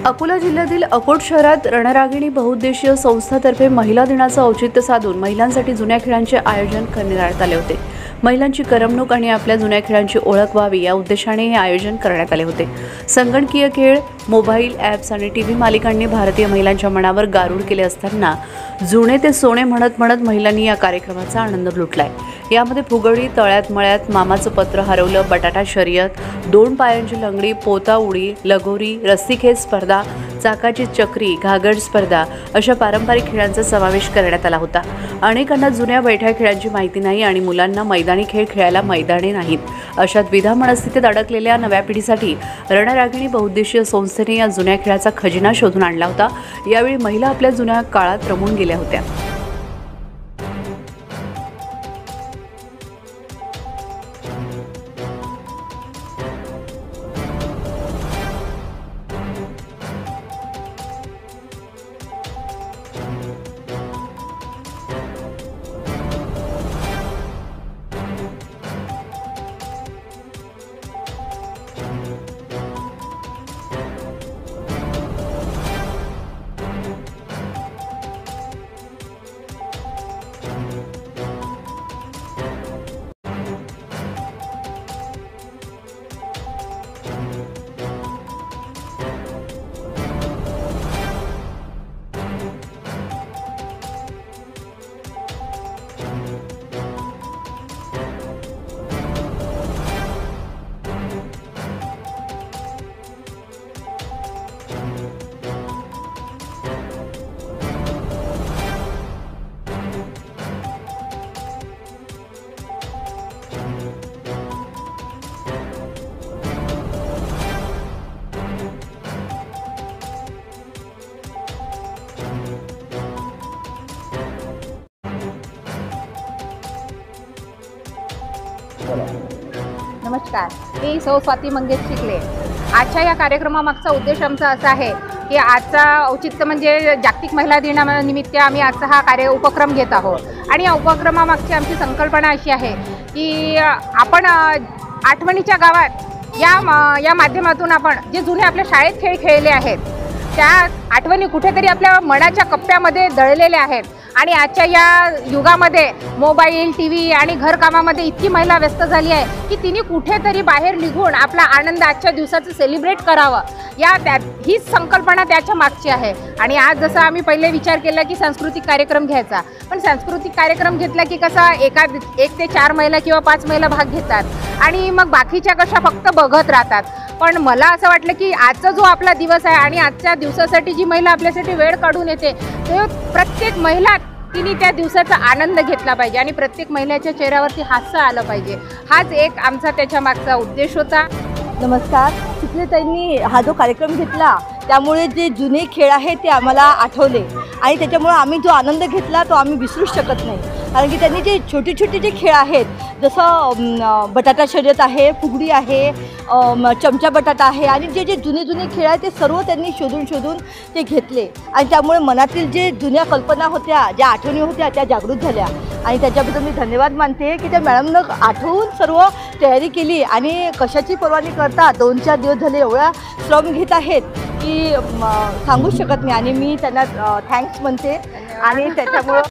अकोला जिल्ह्यातील अकोट शहरात रणरागिणी बहुउद्देशीय संस्थातर्फे महिला दिनाचं औचित्य साधून महिलांसाठी जुन्या खेळांचे आयोजन करण्यात आले होते। महिलांची करमणूक आणि आपल्या जुन्या खेळांची ओळख व्हावी या उद्देशाने हे आयोजन करण्यात आले होते। संगणकीय खेळ, मोबाईल ॲप्स आणि टीव्ही मालिकांनी भारतीय महिलांच्या मनावर गारूड केले असताना जुने ते सोने म्हणत महिलांनी या कार्यक्रमाचा आनंद लुटलाय। यामध्ये फुगडी, तळ्यात मळ्यात, मामाचं पत्र हरवलं, बटाटा शर्यत, 2 पायांची लंगडी, पोता उडी, लगोरी, रस्सीखेच स्पर्धा, चाकाची चक्री, घागर स्पर्धा अशा पारंपरिक खेळांचा समावेश करण्यात आला होता। अनेकांना जुन्या बैठ्या खेळांची माहिती नाही आणि मुलांना मैदानी खेळ खेळायला मैदाने नाहीत अशा द्विधा मनस्थितीत अडकलेल्या नव्या पिढीसाठी रणरागिणी बहुउद्देशीय संस्थेने या जुन्या खेळाचा खजिना शोधून आणला होता। यावेळी महिला आपल्या जुन्या काळात रमून गेल्या होत्या। नमस्कार, मी सौ स्वाती मंगेश चिखले। आजच्या या कार्यक्रमामागचा उद्देश आमचा असा आहे की आजचा औचित्य म्हणजे जागतिक महिला दिनानिमित्त आम्ही आजचा हा उपक्रम घेत आहोत आणि या उपक्रमामागची आमची संकल्पना अशी आहे की आपण आठवणीच्या गावात या माध्यमातून आपण जे जुने आपल्या शाळेत खेळ खेळले आहेत त्या आठवणी कुठेतरी आपल्या मनाच्या कप्प्यामध्ये दळलेल्या आहेत आणि आजच्या या युगामध्ये मोबाईल, टीव्ही आणि घरकामामध्ये इतकी महिला व्यस्त झाली आहे की तिने कुठेतरी बाहेर निघून आपला आनंद आजच्या दिवसाचं सेलिब्रेट करावं हीच संकल्पना त्याच्या मागची आहे। आणि आज जसं आम्ही पहिले विचार केला की सांस्कृतिक कार्यक्रम घ्यायचा, पण सांस्कृतिक कार्यक्रम घेतला की कसा 1 ते 4 महिला किंवा 5 महिला भाग घेतात आणि मग बाकीच्या कशा फक्त बघत राहतात। पण मला असं वाटलं की आजचा जो आपला दिवस आहे आणि आजच्या दिवसासाठी जी महिला आपल्यासाठी वेळ काढून येते ते प्रत्येक महिला तिने त्या दिवसाचा आनंद घेतला पाहिजे आणि प्रत्येक महिलेच्या चेहऱ्यावरती हास्य आलं पाहिजे। हाच एक आमचा त्याच्या मागचा उद्देश होता। नमस्कार, चिखलेताईंनी हा जो कार्यक्रम घेतला त्यामुळे जे जुने खेळ आहेत ते आम्हाला आठवले आणि त्याच्यामुळे आम्ही जो आनंद घेतला तो आम्ही विसरूच शकत नाही। कारण की त्यांनी जे छोटे छोटे जे खेळ आहेत जसं बटाटा शर्यत आहे, फुगडी आहे, चमचा बटाटा आहे आणि जे जे जुने खेळ आहेत ते सर्व त्यांनी शोधून ते घेतले आणि त्यामुळे मनातील जे जुन्या कल्पना होत्या, ज्या आठवणी होत्या त्या जागृत झाल्या आणि त्याच्याबद्दल मी धन्यवाद मानते की त्या मॅडमनं आठवून सर्व तयारी केली आणि कशाची पर्वा न करता 2-4 दिवस झाले एवढा श्रम घेत आहेत की सांगूच शकत नाही आणि मी त्यांना थँक्स म्हणते आणि त्याच्यामुळं